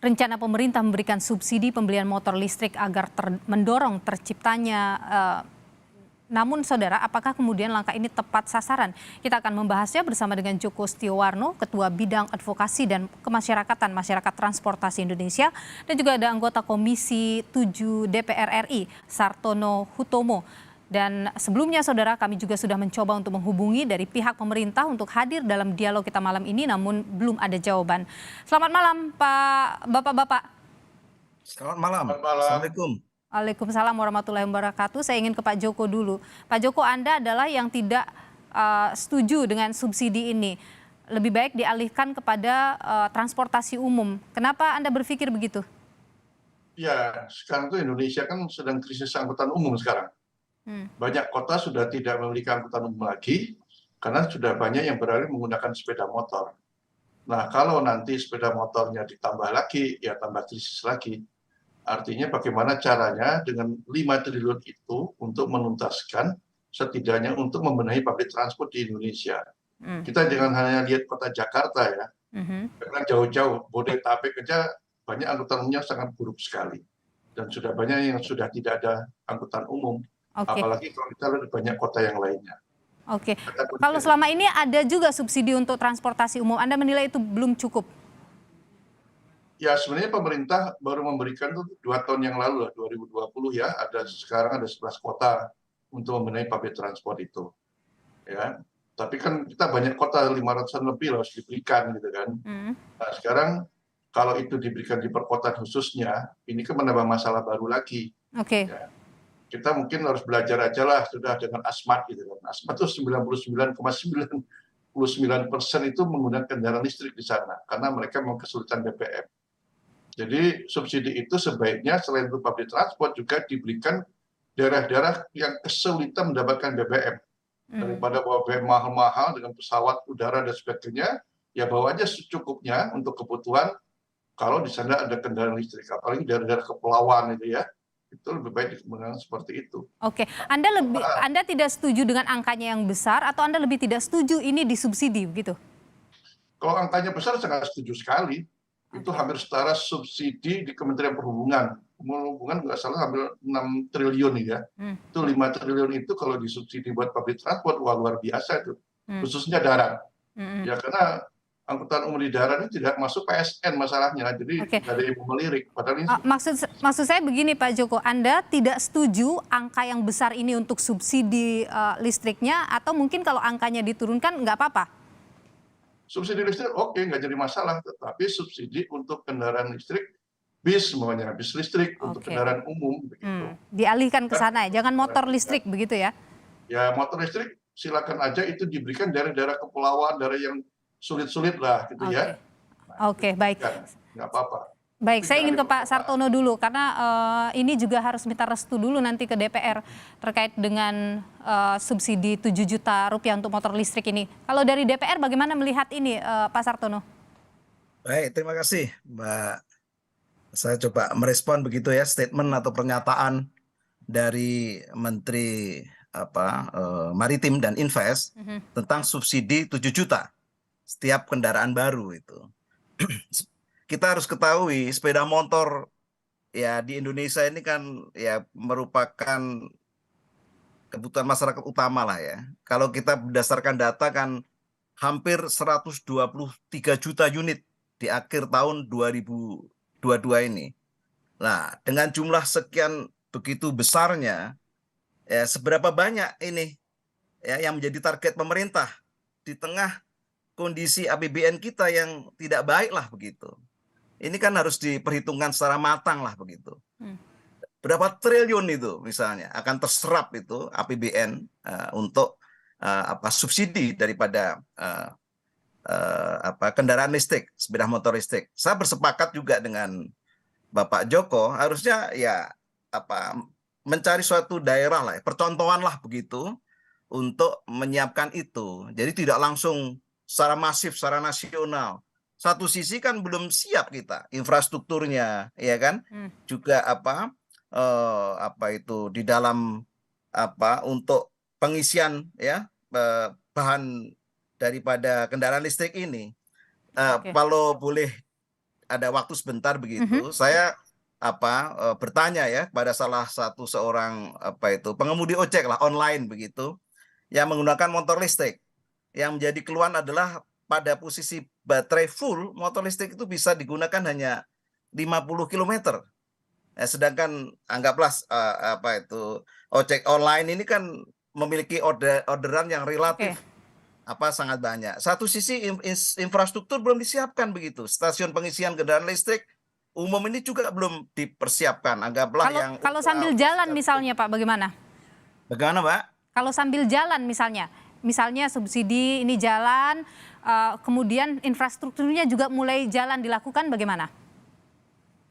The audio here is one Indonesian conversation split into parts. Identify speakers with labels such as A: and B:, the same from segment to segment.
A: Rencana pemerintah memberikan subsidi pembelian motor listrik agar mendorong terciptanya. Namun saudara, apakah kemudian langkah ini tepat sasaran? Kita akan membahasnya bersama dengan Joko Setiowarno, Ketua Bidang Advokasi dan Kemasyarakatan Masyarakat Transportasi Indonesia, dan juga ada anggota Komisi 7 DPR RI, Sartono Hutomo. Dan sebelumnya saudara, kami juga sudah mencoba untuk menghubungi dari pihak pemerintah untuk hadir dalam dialog kita malam ini, namun belum ada jawaban. Selamat malam Pak, Bapak-Bapak.
B: Selamat malam.
C: Selamat malam.
B: Assalamualaikum.
A: Waalaikumsalam warahmatullahi wabarakatuh. Saya ingin ke Pak Joko dulu. Pak Joko, Anda adalah yang tidak setuju dengan subsidi ini. Lebih baik dialihkan kepada transportasi umum. Kenapa Anda berpikir begitu?
C: Ya, sekarang tuh Indonesia kan sedang krisis angkutan umum sekarang. Banyak kota sudah tidak memiliki angkutan umum lagi karena sudah banyak yang beralih menggunakan sepeda motor. Nah, kalau nanti sepeda motornya ditambah lagi, ya tambah krisis lagi. Artinya bagaimana caranya dengan 5 triliun itu untuk menuntaskan setidaknya untuk membenahi public transport di Indonesia. Kita jangan hanya lihat kota Jakarta ya, karena jauh-jauh Bodetabek aja banyak angkutan umumnya sangat buruk sekali. Dan sudah banyak yang sudah tidak ada angkutan umum. Apalagi kalau kita lihat banyak kota yang lainnya.
A: Oke, kalau selama ini ada juga subsidi untuk transportasi umum, Anda menilai itu belum cukup?
C: Ya sebenarnya pemerintah baru memberikan tuh 2 tahun yang lalu lah, 2020 ya, sekarang ada 11 kota untuk membenahi public transport itu. Ya, tapi kan kita banyak kota 500-an lebih harus diberikan gitu kan. Nah sekarang kalau itu diberikan di perkotaan khususnya, ini kan menambah masalah baru lagi. Ya. Kita mungkin harus belajar aja lah sudah dengan Asmat gitu kan. Asmat itu 99,99% itu menggunakan kendaraan listrik di sana karena mereka memang kesulitan BBM. Jadi subsidi itu sebaiknya selain untuk public transport juga diberikan daerah-daerah yang kesulitan mendapatkan BBM. Daripada bawa BBM mahal-mahal dengan pesawat udara dan sebagainya, ya bawa aja secukupnya untuk kebutuhan kalau di sana ada kendaraan listrik. Apalagi daerah-daerah kepulauan itu ya. Itu lebih baik dikembangkan seperti itu.
A: Oke, Anda tidak setuju dengan angkanya yang besar atau Anda lebih tidak setuju ini disubsidi begitu?
C: Kalau angkanya besar sangat setuju sekali. Itu hampir setara subsidi di Kementerian Perhubungan. Perhubungan nggak salah hampir 6 triliun ya. Itu 5 triliun itu kalau disubsidi buat public transport, wah luar biasa itu. Khususnya darat. Ya karena angkutan umum di darat ini tidak masuk PSN masalahnya, jadi nggak ada yang melirik. Padahal ini
A: maksud saya begini Pak Joko, Anda tidak setuju angka yang besar ini untuk subsidi listriknya, atau mungkin kalau angkanya diturunkan nggak apa-apa?
C: Subsidi listrik oke, nggak jadi masalah, tetapi subsidi untuk kendaraan listrik, bis listrik untuk kendaraan umum begitu.
A: Dialihkan ke sana ya, jangan motor listrik begitu ya?
C: Ya motor listrik silakan aja itu diberikan daerah-daerah kepulauan, daerah yang sulit-sulit lah gitu ya.
A: Oke, baik.
C: Nggak apa-apa.
A: Baik, saya ingin ke Pak Sartono dulu karena ini juga harus minta restu dulu nanti ke DPR terkait dengan subsidi 7 juta rupiah untuk motor listrik ini. Kalau dari DPR bagaimana melihat ini Pak Sartono?
B: Baik, terima kasih Mbak. Saya coba merespon begitu ya statement atau pernyataan dari Menteri Maritim dan Invest tentang subsidi 7 juta setiap kendaraan baru itu. Kita harus ketahui sepeda motor ya di Indonesia ini kan ya merupakan kebutuhan masyarakat utama lah ya. Kalau kita berdasarkan data kan hampir 123 juta unit di akhir tahun 2022 ini. Nah, dengan jumlah sekian begitu besarnya, ya seberapa banyak ini ya yang menjadi target pemerintah di tengah kondisi APBN kita yang tidak baik lah begitu. Ini kan harus diperhitungkan secara matang lah begitu. Berapa triliun itu misalnya akan terserap itu APBN untuk subsidi daripada kendaraan listrik, sepeda motor listrik. Saya bersepakat juga dengan Bapak Joko, harusnya ya mencari suatu daerah lah, percontohan lah begitu untuk menyiapkan itu. Jadi tidak langsung secara masif, secara nasional. Satu sisi kan belum siap kita infrastrukturnya, ya kan? Juga itu di dalam untuk pengisian ya bahan daripada kendaraan listrik ini. Kalau boleh ada waktu sebentar begitu, saya bertanya ya kepada salah satu seorang pengemudi ojek lah online begitu yang menggunakan motor listrik. Yang menjadi keluhan adalah pada posisi baterai full motor listrik itu bisa digunakan hanya 50 km. Sedangkan anggaplah ojek online ini kan memiliki orderan yang relatif sangat banyak. Satu sisi infrastruktur belum disiapkan begitu. Stasiun pengisian kendaraan listrik umum ini juga belum dipersiapkan. Anggaplah
A: kalau sambil jalan misalnya Pak, bagaimana?
B: Bagaimana, Pak?
A: Kalau sambil jalan misalnya subsidi ini jalan, kemudian infrastrukturnya juga mulai jalan dilakukan, bagaimana?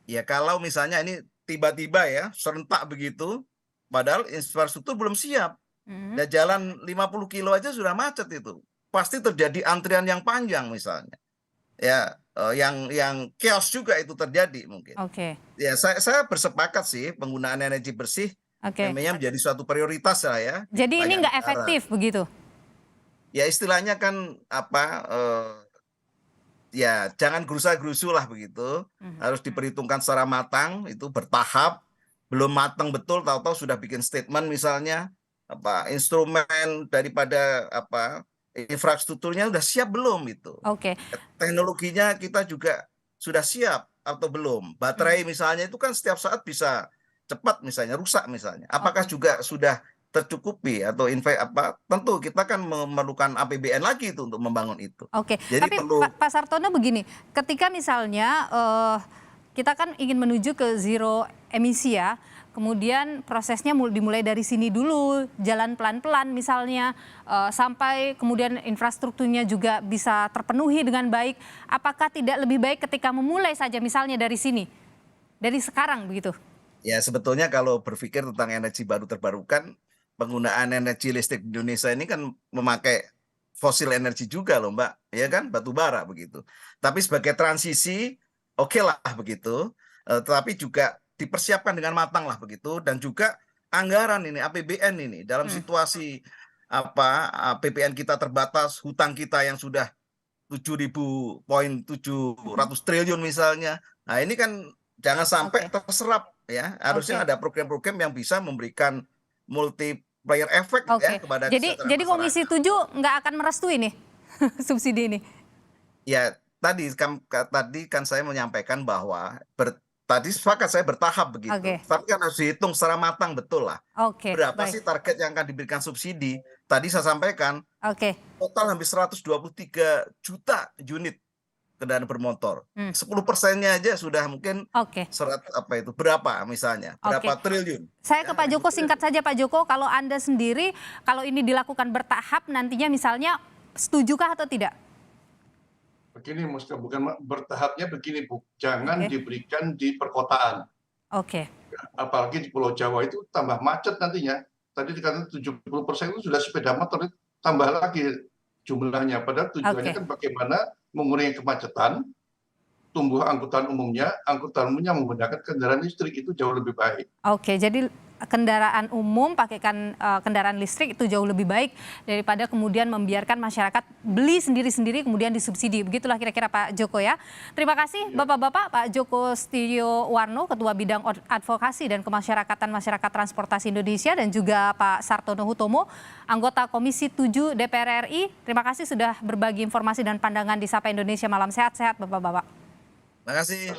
B: Ya kalau misalnya ini tiba-tiba ya serentak begitu, padahal infrastruktur belum siap. Dan jalan 50 kilo aja sudah macet itu. Pasti terjadi antrian yang panjang misalnya. Ya, yang chaos juga itu terjadi mungkin. Ya, saya bersepakat sih penggunaan energi bersih memang menjadi suatu prioritas lah ya.
A: Jadi ini nggak efektif begitu?
B: Ya istilahnya kan ya jangan gerusa-gerusu lah begitu. Harus diperhitungkan secara matang, itu bertahap. Belum matang betul, tahu-tahu sudah bikin statement misalnya instrumen daripada infrastrukturnya sudah siap belum itu. Teknologinya kita juga sudah siap atau belum. Baterai misalnya itu kan setiap saat bisa cepat misalnya rusak misalnya. Apakah juga sudah tercukupi atau tentu kita kan memerlukan APBN lagi itu untuk membangun itu.
A: Jadi tapi Pak Sartono begini, ketika misalnya kita kan ingin menuju ke zero emisi ya, kemudian prosesnya dimulai dari sini dulu, jalan pelan-pelan misalnya, sampai kemudian infrastrukturnya juga bisa terpenuhi dengan baik. Apakah tidak lebih baik ketika memulai saja misalnya dari sini, dari sekarang begitu?
B: Ya sebetulnya kalau berpikir tentang energi baru terbarukan, penggunaan energi listrik di Indonesia ini kan memakai fosil energi juga loh Mbak, ya kan, batu bara begitu. Tapi sebagai transisi, oke lah begitu, tapi juga dipersiapkan dengan matang lah begitu, dan juga anggaran ini APBN ini dalam situasi APBN kita terbatas, hutang kita yang sudah 7.700 triliun misalnya. Nah ini kan jangan sampai terserap ya. Harusnya ada program-program yang bisa memberikan multiplier efek ya kepada kesejahteraan
A: Jadi Komisi 7 nggak akan merestui nih subsidi ini?
B: Ya tadi kan saya menyampaikan bahwa tadi sepakat saya bertahap begitu. Tapi kan harus dihitung secara matang betul lah. Berapa sih target yang akan diberikan subsidi? Tadi saya sampaikan total hampir 123 juta unit kendaraan bermotor. 10%-nya aja sudah mungkin berapa misalnya? Berapa triliun?
A: Saya ke Pak Joko singkat saja Pak Joko, kalau Anda sendiri kalau ini dilakukan bertahap nantinya misalnya setujukah atau tidak?
C: Begini, bukan bertahapnya begini Bu, jangan diberikan di perkotaan. Apalagi di Pulau Jawa itu tambah macet nantinya. Tadi dikatakan 70% itu sudah sepeda motor, tambah lagi jumlahnya. Padahal tujuannya kan bagaimana mengurangi kemacetan, tumbuh angkutan umumnya menggunakan kendaraan listrik itu jauh lebih baik.
A: Jadi kendaraan umum pakaikan kendaraan listrik itu jauh lebih baik daripada kemudian membiarkan masyarakat beli sendiri-sendiri kemudian disubsidi. Begitulah kira-kira Pak Joko ya. Terima kasih Bapak-bapak, Pak Joko Setiowarno, Ketua Bidang Advokasi dan Kemasyarakatan Masyarakat Transportasi Indonesia, dan juga Pak Sartono Hutomo, anggota Komisi 7 DPR RI. Terima kasih sudah berbagi informasi dan pandangan di Sapa Indonesia Malam. Sehat-sehat Bapak-bapak.
B: Terima kasih.